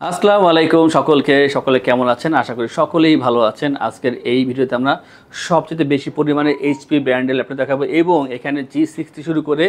আসসালামু আলাইকুম সকলে কেমন আছেন? আশা করি সকলেই ভালো আছেন। আজকের এই ভিডিওতে আমরা সবচেয়ে বেশি পরিমাণে এইচপি ব্র্যান্ডের ল্যাপটপ দেখাবো এবং এখানে G60 শুরু করে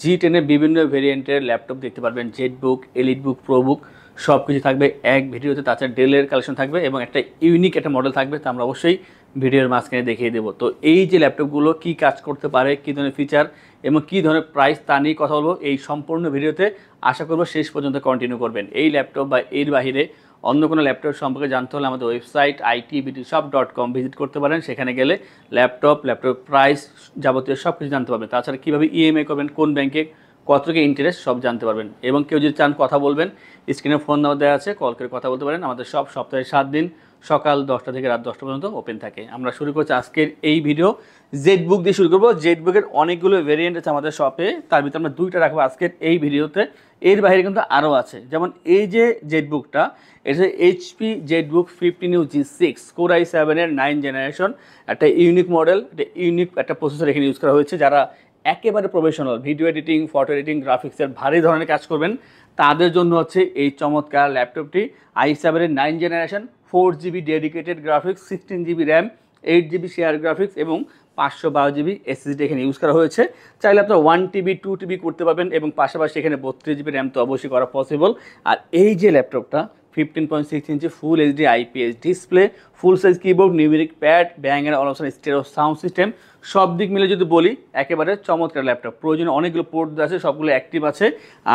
G10 এর বিভিন্ন ভেরিয়েন্টের ল্যাপটপ দেখতে পারবেন। জেটবুক, এলিটবুক, প্রোবুক সব কিছু থাকবে এক ভিডিওতে। তাছাড়া ডেলের কালেকশন থাকবে এবং একটা ইউনিক একটা মডেল থাকবে, তা আমরা অবশ্যই ভিডিওর মাঝখানে দেখিয়ে দেবো। তো এই যে ল্যাপটপগুলো কী কাজ করতে পারে, কী ধরনের ফিচার এবং কী ধরনের প্রাইস তা নিয়ে কথা বলবো এই সম্পূর্ণ ভিডিওতে। আশা করব শেষ পর্যন্ত কন্টিনিউ করবেন। এই ল্যাপটপ বা এর বাইরে অন্য কোনো ল্যাপটপ সম্পর্কে জানতে হলে আমাদের ওয়েবসাইট itbdshop.com ভিজিট করতে পারেন। সেখানে গেলে ল্যাপটপ প্রাইস যাবতীয় সব কিছু জানতে পারবেন। তাছাড়া কীভাবে ইএমআই করবেন, কোন ব্যাংকে কত টাকা ইন্টারেস্ট সব জানতে পারবেন। এবং কেউ যদি চান কথা বলবেন, স্ক্রিনে ফোন নাম্বার দেওয়া আছে, কল করে কথা বলতে পারেন। আমাদের সব সপ্তাহে 7 দিন সকাল 10টা থেকে রাত 10টা পর্যন্ত ওপেন থাকে। আমরা শুরু করছি আজকের এই ভিডিও জেটবুক দিয়ে শুরু করবো। জেটবুকের অনেকগুলো ভেরিয়েন্ট আছে আমাদের শপে, তার ভিতরে আমরা 2টা রাখবো আজকের এই ভিডিওতে। এর বাইরে কিন্তু আরও আছে, যেমন এই যে জেটবুকটা, এটা HP Jetbook 15U G6 Core i7-এর 9th generation, একটা ইউনিক মডেল, একটা ইউনিক একটা প্রসেসর এখানে ইউজ করা হয়েছে। যারা একেবারে professional video editing, photo editing, গ্রাফিক্সের ভারী ধরনের কাজ করবেন, তাদের জন্য হচ্ছে এই চমৎকার ল্যাপটপটি। i7-এর 9th generation, 4GB dedicated graphics, 16GB RAM, 8GB share graphics এবং 512GB এসএসডি এখানে ইউজ করা হয়েছে। চাইলে আপনার 1TB 2TB করতে পারবেন এবং পাশাপাশি এখানে 32GB র্যাম তো অবশ্যই করা পসিবল। আর এই যে ল্যাপটপটা 15.6 ইঞ্চি full HD IPS display, full size keyboard, numeric pad, ব্যাং এর অলপশন, স্টেরিও সাউন্ড সিস্টেম, সব দিক মিলে যদি বলি একেবারে চমৎকার ল্যাপটপ। প্রয়োজনে অনেকগুলো পোর্ট আছে, সবগুলো অ্যাক্টিভ আছে।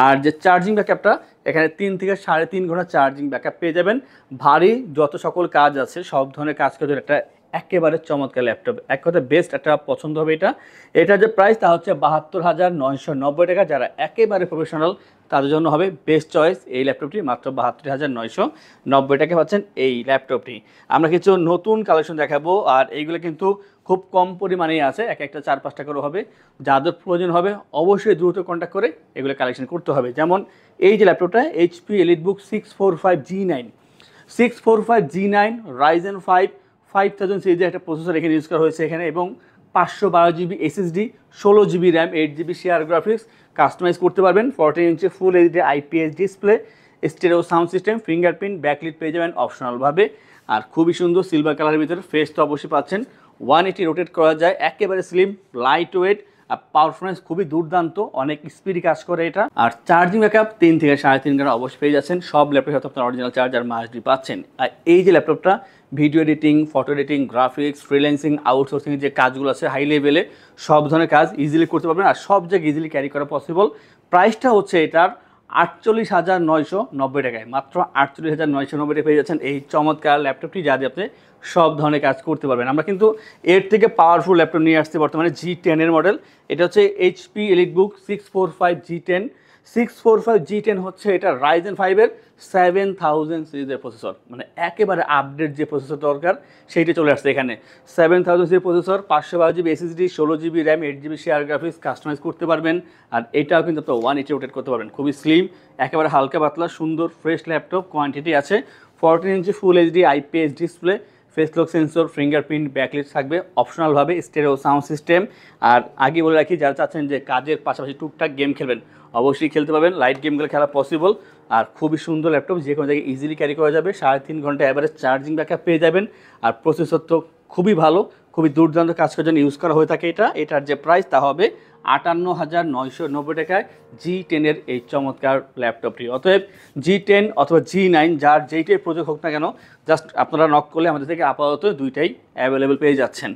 আর যে চার্জিং ব্যাকআপটা, এখানে 3 থেকে 3.5 ঘন্টা চার্জিং ব্যাকআপ পেয়ে যাবেন। ভারী যত সকল কাজ আছে সব ধরনের কাজ করে একটা একেবারে চমৎকার ল্যাপটপ, এক কথা বেস্ট একটা পছন্দ হবে এটা। এটার যে প্রাইস তা হচ্ছে 72,990 টাকা। যারা একেবারে প্রফেশনাল তাদের জন্য হবে বেস্ট চয়েস এই ল্যাপটপটি। মাত্র 72,990 টাকা পাচ্ছেন এই ল্যাপটপটি। আমরা কিছু নতুন কালেকশন দেখাবো, আর এইগুলো কিন্তু খুব কম পরিমাণেই আছে, এক একটা 4-5 টাকারও হবে। যাদের প্রয়োজন হবে অবশ্যই দ্রুত কন্ট্যাক্ট করে এগুলো কালেকশন করতে হবে। যেমন এই যে ল্যাপটপটা HP EliteBook 645G9 645G9 Ryzen 5 5000 সিরিজের একটা প্রসেসর এখানে ইউজ করা হয়েছে এখানে, এবং 512GB SSD, 16GB RAM, 8GB share graphics customise করতে পারবেন। 14 inch full HD IPS display, stereo sound system, fingerprint, backlit পেয়ে যাবেন অপশনালভাবে। আর খুবই সুন্দর সিলভার কালারের ভিতরে, ফেস তো অবশ্যই পাচ্ছেন। 180 রোটেট করা যায়, একেবারে স্লিম, লাইট ওয়েট, আর পারফরমেন্স খুবই দুর্দান্ত, অনেক স্পিডি কাজ করে এটা। আর চার্জিং ব্যাকআপ 3 থেকে 3.5 ঘন্টা অবশ্যই পেয়ে যাচ্ছেন। সব ল্যাপটপের সাথে আপনার অরিজিনাল চার্জার মাস্টবি পাচ্ছেন। আর এই যে ল্যাপটপটা video editing, photo editing, graphics, freelancing, outsourcing যে কাজগুলো আছে হাই লেভেলে সব ধরনের কাজ ইজিলি করতে পারবেন, আর সব জায়গায় ইজিলি ক্যারি করা পসিবল। প্রাইসটা হচ্ছে এটার 48,990 টাকায়, মাত্র 48,990 টাকায় পেয়ে যাচ্ছেন এই চমৎকার ল্যাপটপটি, যা দিয়ে আপনি সব ধরনের কাজ করতে পারবেন। আমরা কিন্তু এর থেকে পাওয়ারফুল ল্যাপটপ নিয়ে আসছি বর্তমানে, G10 এর মডেল। এটা হচ্ছে এইচপি এলিটবুক 645G10 645G10 হচ্ছে এটা Ryzen 5-এর 7000 সিরিজের প্রসেসর, মানে একেবারে আপডেট যে প্রসেসর দরকার সেইটা চলে আসছে এখানে। 7000 সিরিজের processor, 512GB SSD, 16GB RAM, 8GB share graphics customise করতে পারবেন। আর এটাও কিন্তু আপনার 180 রোটেট করতে পারবেন। খুবই স্লিম, একেবারে হালকা পাতলা, সুন্দর ফ্রেশ ল্যাপটপ। কোয়ান্টিটি আছে 14 inch full HD IPS display, face lock sensor, fingerprint, backlit থাকবে অপশনালভাবে, স্টেরিও সাউন্ড সিস্টেম। আর আগে বলে রাখি, যারা চাচ্ছেন যে কাজের পাশাপাশি টুকটাক গেম খেলবেন অবশ্যই খেলতে পারবেন, লাইট গেমগুলো খেলা পসিবল। আর খুবই সুন্দর ল্যাপটপ, যে কোনো জায়গায় ইজিলি ক্যারি করা যাবে। 3.5 ঘন্টা অ্যাভারেজ চার্জিং ব্যাকআপ পেয়ে যাবেন। আর প্রসেসর তো খুবই ভালো, খুবই দুর্দান্ত কাজ করার জন্য ইউজ করা হয়ে থাকে এটা। এটার যে প্রাইস তা হবে 58,990 টাকায় G10 এর এই চমৎকার ল্যাপটপটি। অতএব G10 অথবা G9 যার যেইটাই প্রজেক্ট হোক না কেন, জাস্ট আপনারা নক করলে আমাদের থেকে আপাতত দুইটাই অ্যাভেলেবেল পেয়ে যাচ্ছেন।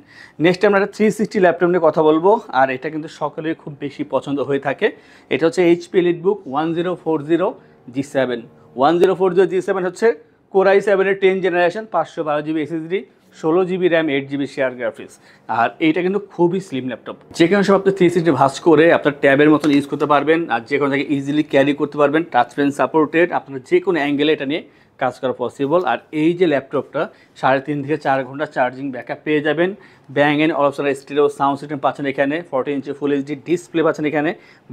নেক্সট আমরা একটা 360 ল্যাপটপ নিয়ে কথা বলবো, আর এটা কিন্তু সকলের খুব বেশি পছন্দ হয়ে থাকে। এটা হচ্ছে এইচপি এলিটবুক 1040G7 1040G7 হচ্ছে Core i7-এর 10th generation, 512GB SSD, 16GB RAM, 8GB share graphics. আর এইটা কিন্তু খুবই স্লিম ল্যাপটপ, যে কোনো সব আপনি 360 ভাঁজ করে আপনার ট্যাবের মতন ইউজ করতে পারবেন, আর যে কোনো জায়গায় ইজিলি ক্যারি করতে পারবেন। টাচ পেন সাপোর্টেড, আপনার যে কোনো অ্যাঙ্গেলে এটা নিয়ে কাজ করা পসিবল। আর এই যে ল্যাপটপটা 3.5 থেকে 4 ঘন্টা চার্জিং ব্যাকআপ পেয়ে যাবেন। ব্যাং এন্ড অলপশন স্টেরিও সাউন্ড সিস্টেম পাচ্ছেন এখানে, 14 ইঞ্চি ফুল এইচডি ডিসপ্লে পাচ্ছেন এখানে,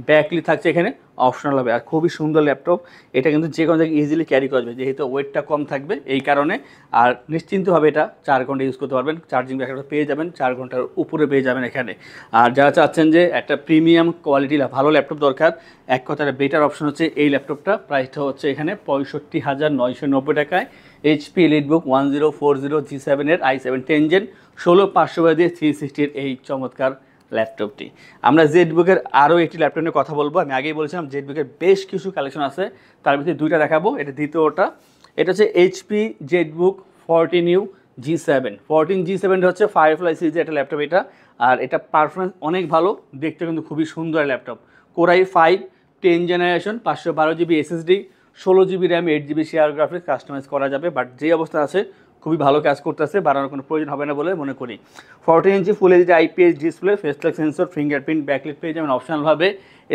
ব্যাকলি থাকছে এখানে অপশনাল হবে। আর খুবই সুন্দর ল্যাপটপ, এটা কিন্তু যে কোনো জায়গায় ইজিলি ক্যারি করা যাবে, যেহেতু ওয়েটটা কম থাকবে এই কারণে। আর নিশ্চিন্তভাবে এটা 4 ঘন্টা ইউজ করতে পারবেন, চার্জিং ব্যাকআপটা পেয়ে যাবেন 4 ঘন্টার উপরে পেয়ে যাবেন এখানে। আর যারা চাচ্ছেন যে একটা প্রিমিয়াম কোয়ালিটি ভালো ল্যাপটপ দরকার, এক কথায় বেটার অপশন হচ্ছে এই ল্যাপটপটা। প্রাইসটা হচ্ছে এখানে 65,990 টাকায় এইচপি এলিটবুক 1040 G7 এর i7 10 জেন 16500 দিয়ে 360 এর এই চমৎকার ল্যাপটপটি। আমরা জেডবুকের আরও একটি ল্যাপটপ নিয়ে কথা বলবো। আমি আগেই বলেছিলাম জেডবুকের বেশ কিছু কালেকশন আছে, তার ভিতরে দুইটা দেখাবো। এটা দ্বিতীয়টা, এটা হচ্ছে HP ZBook 14U G7। 14G7 হচ্ছে ফায়ারফ্লাই সিরিজের একটা ল্যাপটপ এটা, আর এটা পারফরমেন্স অনেক ভালো, দেখতে কিন্তু খুবই সুন্দর laptop. Core i 5 10 generation, 512 GB SSD, 16 GB RAM, 8 GB share graphics, customise করা যাবে। বাট যে অবস্থা আছে খুবই ভালো কাজ করতেছে, বাড়ানোর কোনো প্রয়োজন হবে না বলে মনে করি। 14 inch full HD IPS display, face lock sensor, fingerprint, backlight পেয়ে যাবেন অপশনালভাবে,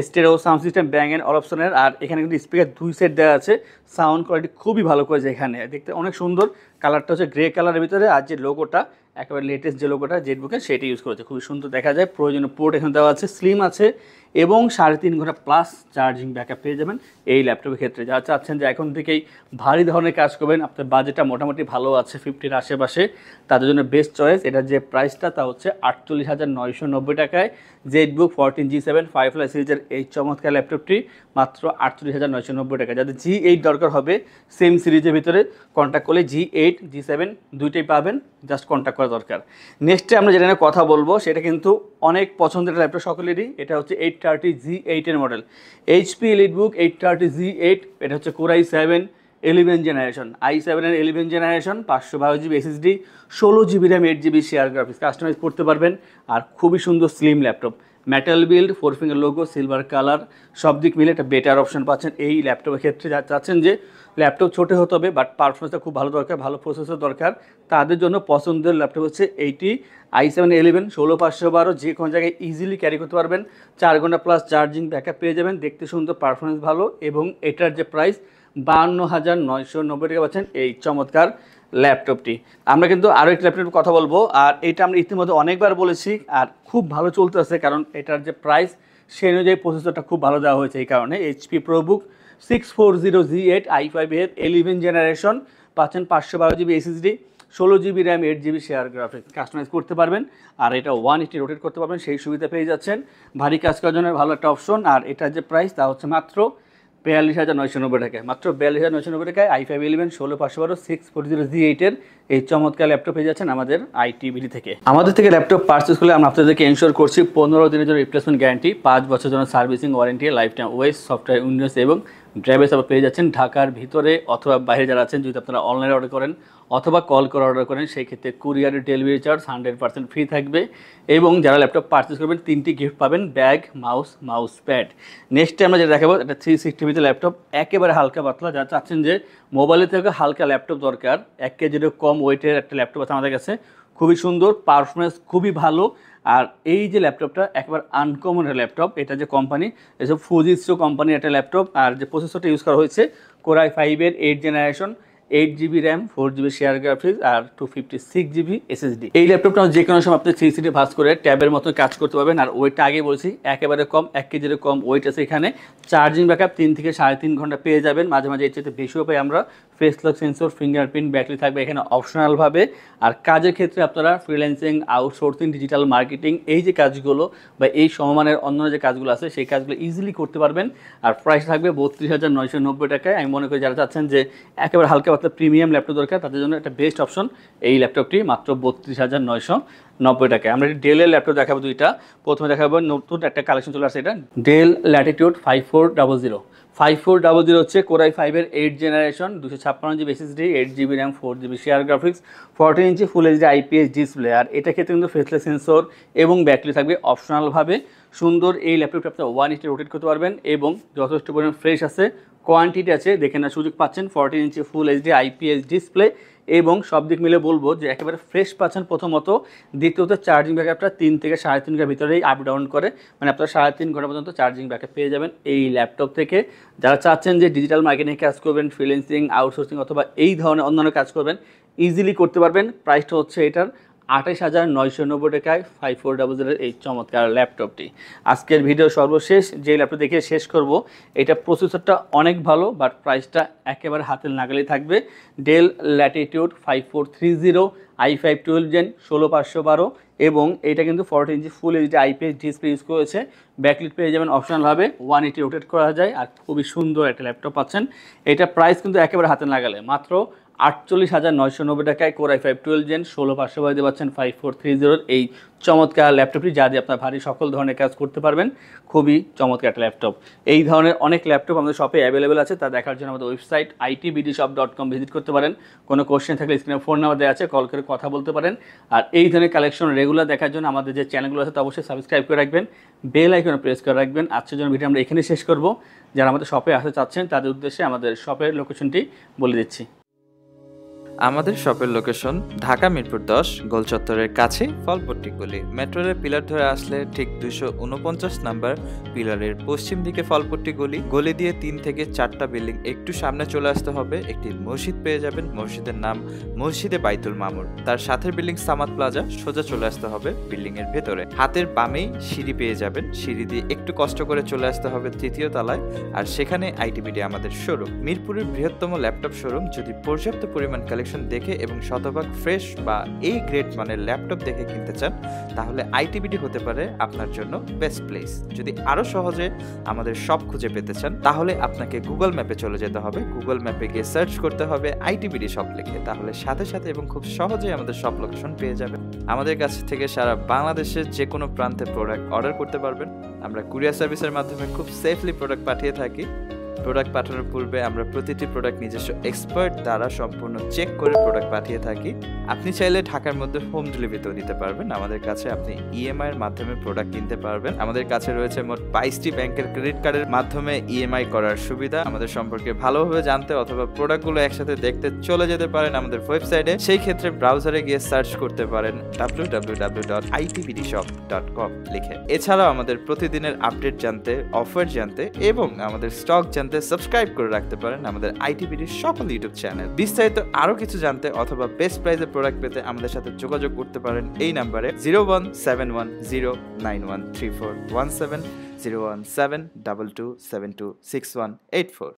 stereo sound system, Bang and all অপশনের। আর এখানে কিন্তু স্পিকার 2 সেট দেওয়া আছে, সাউন্ড কোয়ালিটি খুবই ভালো করেছে, এখানে দেখতে অনেক সুন্দর। কালারটা হচ্ছে গ্রে কালারের ভিতরে, আর যে লোগোটা একেবারে লেটেস্ট যে লোগোটা জেডবুকের সেটা ইউজ করেছে, খুবই সুন্দর দেখা যায়। প্রয়োজনীয় পোর্ট এখানে দেওয়া আছে, স্লিম আছে এবং 3.5 ঘন্টা প্লাস চার্জিং ব্যাকআপ পেয়ে যাবেন এই ল্যাপটপের ক্ষেত্রে। যারা চাচ্ছেন যে এখন থেকেই ভারী ধরনের কাজ করবেন, আপনার বাজেটটা মোটামুটি ভালো আছে 50-র আশেপাশে, তাদের জন্য বেস্ট চয়েস। এটার যে প্রাইসটা তা হচ্ছে 48,990 টাকায় জেডবুক 14G7 ফায়ারফ্লাই সিরিজের এই চমৎকার ল্যাপটপটি মাত্র 48,990 টাকা। যাদের G8 দরকার হবে সেম সিরিজের ভিতরে কন্ট্যাক্ট করলে G8 G7 দুইটাই পাবেন, জাস্ট কন্ট্যাক্ট করা দরকার। নেক্সটে আমরা যেটা নিয়ে কথা বলবো সেটা কিন্তু অনেক পছন্দের ল্যাপটপ সকলেরই, এটা হচ্ছে 830 G8 এর মডেল, এইচপি এলিটবুক 830 G8। এটা হচ্ছে কোরাই 7 11 জেনারেশন, i7 এর 11 generation, 512 GB SSD, 16 GB RAM, 8 GB share graphics, customise করতে পারবেন। আর খুবই সুন্দর slim laptop, metal build, 4 finger logo, silver colour, সব দিক মিলে একটা বেটার অপশন পাচ্ছেন এই ল্যাপটপের ক্ষেত্রে। যা চাচ্ছেন যে ল্যাপটপ ছোটো হতে হবে বাট পারফরমেন্সটা খুব ভালো দরকার, ভালো প্রসেসর দরকার, তাদের জন্য পছন্দের ল্যাপটপ হচ্ছে এইটি i7 11 16512, যে কোনো জায়গায় ইজিলি ক্যারি করতে পারবেন, 4 ঘন্টা প্লাস চার্জিং ব্যাকআপ পেয়ে যাবেন, দেখতে সুন্দর, পারফরমেন্স ভালো, এবং এটার যে প্রাইস 52,990 টাকা পাচ্ছেন এই চমৎকার ল্যাপটপটি। আমরা কিন্তু আরও একটি ল্যাপটপের কথা বলবো, আর এটা আমরা ইতিমধ্যে অনেকবার বলেছি আর খুব ভালো চলতেছে, কারণ এটার যে প্রাইস সেই অনুযায়ী প্রসেসরটা খুব ভালো দেওয়া হয়েছে। এই কারণে এইচপি প্রোবুক 640 G8 i5 এর 11 জেনারেশন পাচ্ছেন, 512 GB SSD, 16 GB RAM, 8 GB share graphics, customise করতে পারবেন। আর এটা 180 রোটেট করতে পারবেন, সেই সুবিধা পেয়ে যাচ্ছেন। ভারী কাজ করার জন্য ভালো একটা অপশন। আর এটার যে প্রাইস তা হচ্ছে মাত্র 42,990 টাকায়, মাত্র 42,990 টাকায় i5 11 16512 640 G8 এর এই চমৎকার ল্যাপটপ পেয়ে যাচ্ছেন আমাদের আইটিবিডি থেকে। আমাদের থেকে ল্যাপটপ পারচেস করলে আমরা আপনাদেরকে এনশোর করছি 15 দিনের জন্য রিপ্লেসমেন্ট গ্যারান্টি, 5 বছরের জন্য servicing warranty, life time OS, software Windows এবং ড্রাইভার সাপোর্ট পেয়ে যাচ্ছেন। ঢাকার ভিতরে অথবা বাইরে যারা আছেন, যদি আপনারা অনলাইনে অর্ডার করেন অথবা কল করে অর্ডার করেন, সেই ক্ষেত্রে কুরিয়ারের ডেলিভারি চার্জ 100% ফ্রি থাকবে। এবং যারা ল্যাপটপ পারচেস করবেন 3টি গিফট পাবেন, ব্যাগ, মাউস প্যাড। নেক্সটে আমরা যেটা দেখাবো এটা 360 ভিতরে ল্যাপটপ, একেবারে হালকা পাতলা। যারা চাচ্ছেন যে মোবাইলের থেকে হালকা ল্যাপটপ দরকার, 1 কেজিরও কম ওয়েটের একটা ল্যাপটপ আছে আমাদের কাছে, খুবই সুন্দর, পারফরমেন্স খুবই ভালো। আর এই যে ল্যাপটপটা একেবারে আনকমন ল্যাপটপ, এটা যে কোম্পানি এসব ফুজিস্ট্রো কোম্পানির একটা ল্যাপটপ। আর যে প্রসেসরটা ইউজ করা হয়েছে কোরাই 5 এর 8 generation, 8 GB RAM, 4 GB share graphics আর 256 GB SSD। এই ল্যাপটপটা যে কোনো সময় আপনি 360 ভাঁজ করে ট্যাবের মতো কাজ করতে পারবেন। আর ওয়েটটা আগে বলছি একেবারে কম, 1 কেজির কম ওয়েট আছে এখানে। চার্জিং ব্যাকআপ 3 থেকে 3.5 ঘন্টা পেয়ে যাবেন, মাঝে মাঝে এর চাইতে বেশিও পাই আমরা। Face lock sensor, fingerprint, battery থাকবে এখানে অপশনালভাবে। আর কাজের ক্ষেত্রে আপনারা ফ্রিল্যান্সিং, আউটসোর্সিং, ডিজিটাল মার্কেটিং, এই যে কাজগুলো বা এই সমমানের অন্য যে কাজগুলো আছে সেই কাজগুলো ইজিলি করতে পারবেন। আর প্রাইস থাকবে 32,990 টাকায়। আমি মনে করি যারা চাচ্ছেন যে একেবারে হালকা পাতলা প্রিমিয়াম ল্যাপটপ দরকার, তাদের জন্য একটা বেস্ট অপশন এই ল্যাপটপটি, মাত্র 32,990 টাকায়। আমরা ডেলের ল্যাপটপ দেখাবো দুইটা। প্রথমে দেখাবো নতুন একটা কালেকশন চলে আসছে, এটা ডেল ল্যাটিটিউড 5400। 5400 হচ্ছে কোরাই 5 এর 8 generation, 256 GB SSD, 8 GB RAM, 4 GB share graphics, 14 inch full HD IPS display. আর এটা ক্ষেত্রে কিন্তু ফেসলেস সেন্সর এবং ব্যাটারি থাকবে অপশনালভাবে। সুন্দর এই ল্যাপটপটা আপনি 180 রোটেট করতে পারবেন এবং যথেষ্ট পরিমাণ ফ্রেশ আছে, কোয়ান্টিটি আছে, দেখে নেওয়ার সুযোগ পাচ্ছেন। 14 inch full HD IPS display এবং সব দিক মিলে বলবো যে একেবারে ফ্রেশ পাচ্ছেন প্রথমত। দ্বিতীয়ত চার্জিং ব্যাকআপটা 3 থেকে 3.5 ঘন্টার ভিতরেই আপ ডাউন করে, মানে আপনারা 3.5 ঘন্টা পর্যন্ত চার্জিং ব্যাকআপ পেয়ে যাবেন এই ল্যাপটপ থেকে। যারা চাচ্ছেন যে ডিজিটাল মার্কেটিং কাজ করবেন, ফ্রিল্যান্সিং, আউটসোর্সিং অথবা এই ধরনের অন্যান্য কাজ করবেন, ইজিলি করতে পারবেন। প্রাইসটা হচ্ছে এটার 28,990 টাকায় 5400 এই চমৎকার ল্যাপটপটি। আজকের ভিডিও সর্বশেষ যে ল্যাপটপ দেখে শেষ করব, এটা প্রসেসরটা অনেক ভালো, বাট প্রাইসটা একেবারে হাতের নাগালেই থাকবে। ডেল ল্যাটিটিউড 5430 i5 12 জেন 16512, এবং এটা কিন্তু 40 inch full HD IPS display use করেছে। ব্যাকলিট পেয়ে যাবেন অপশনালভাবে, 180 রোটেট করা যায়, আর খুবই সুন্দর একটা ল্যাপটপ পাচ্ছেন। এটা প্রাইস কিন্তু একেবারে হাতে নাগালে, মাত্র 48,990 টাকায় কোর i5 12 জেন 16512 দিয়ে পাচ্ছেন 5430 এই চমৎকার ল্যাপটপটি, যা দিয়ে আপনার ভারী সকল ধরনের কাজ করতে পারবেন। খুবই চমৎকার একটা ল্যাপটপ। এই ধরনের অনেক ল্যাপটপ আমাদের শপে অ্যাভেলেবেল আছে, তা দেখার জন্য আমাদের ওয়েবসাইট itbdshop.com ভিজিট করতে পারেন। কোনো কোশ্চেন থাকলে স্ক্রিনে ফোন নাম্বার দেওয়া আছে, কল করে কথা বলতে পারেন। আর এই ধরনের কালেকশন রেগুলার দেখার জন্য আমাদের যে চ্যানেলগুলো আছে তা অবশ্যই সাবস্ক্রাইব করে রাখবেন, বেল আইকনে প্রেস করে রাখবেন। আজকের জন্য ভিডিও আমরা এখানে শেষ করব। যারা আমাদের শপে আসতে চাচ্ছেন তাদের উদ্দেশ্যে আমাদের শপের লোকেশনটি বলে দিচ্ছি। আমাদের শপের লোকেশন ঢাকা মিরপুর 10 গোল চত্বরের কাছে ফলপট্টি গলি। মেট্রো রেল পিলার ধরে আসলে ঠিক 249 নাম্বার পিলারের পশ্চিম দিকে ফলপট্টি গলি। গলি দিয়ে 3 থেকে 4টা বিল্ডিং একটু সামনে চলে আসতে হবে, একটি মসজিদ পেয়ে যাবেন। মসজিদের নাম মসজিদে বাইতুল মামুর। তার সাথে বিল্ডিং সামাদ প্লাজা, সোজা চলে আসতে হবে বিল্ডিং এর ভেতরে। হাতের বামেই সিঁড়ি পেয়ে যাবেন, সিঁড়ি দিয়ে একটু কষ্ট করে চলে আসতে হবে 3য় তলায়, আর সেখানে আইটিবিডি আমাদের শোরুম। মিরপুরের বৃহত্তম ল্যাপটপ শোরুম। যদি পর্যাপ্ত পরিমাণ দেখে এবং শতভাগ ফ্রেশ বা এই গ্রেড মানের ল্যাপটপ দেখে কিনতে চান, তাহলে আইটিবিডি হতে পারে আপনার জন্য বেস্ট প্লেস। যদি আরো সহজে আমাদের শপ খুঁজে পেতে চান, তাহলে আপনাকে গুগল ম্যাপে চলে যেতে হবে। গুগল ম্যাপে গিয়ে সার্চ করতে হবে আইটিবিডি শপ লিখে, তাহলে সাথে সাথে এবং খুব সহজেই আমাদের শপ লোকেশন পেয়ে যাবেন। আমাদের কাছ থেকে সারা বাংলাদেশের যে কোনো প্রান্তে প্রোডাক্ট অর্ডার করতে পারবেন। আমরা কুরিয়ার সার্ভিসের মাধ্যমে খুব সেফলি প্রোডাক্ট পাঠিয়ে থাকি। প্রোডাক্ট পাঠানোর পূর্বে আমরা প্রতিটি প্রোডাক্ট নিজস্ব এক্সপার্ট দ্বারা সম্পূর্ণ চেক করে প্রোডাক্ট পাঠিয়ে থাকি। আপনি চাইলে ঢাকার মধ্যে হোম ডেলিভারিতেও দিতে পারবেন। আমাদের কাছে আপনি ইএমআই এর মাধ্যমে প্রোডাক্ট কিনতে পারবেন। আমাদের কাছে রয়েছে মোট 22টি ব্যাংকের ক্রেডিট কার্ডের মাধ্যমে ইএমআই করার সুবিধা। আমাদের সম্পর্কে ভালোভাবে জানতে অথবা প্রোডাক্টগুলো একসাথে দেখতে চলে যেতে পারেন আমাদের ওয়েবসাইটে। সেই ক্ষেত্রে ব্রাউজারে গিয়ে সার্চ করতে পারেন www.itbdshop.com লিখে। এছাড়াও আমাদের প্রতিদিনের আপডেট জানতে, অফার জানতে এবং আমাদের স্টক জানতে সাবস্ক্রাইব করে রাখতে পারেন আমাদের আইটিবিডির সকল ইউটিউব চ্যানেল। বিস্তারিত আরো কিছু জানতে অথবা বেস্ট প্রাইসে প্রোডাক্ট পেতে আমাদের সাথে যোগাযোগ করতে পারেন এই নাম্বারে 01710913417 01722726184।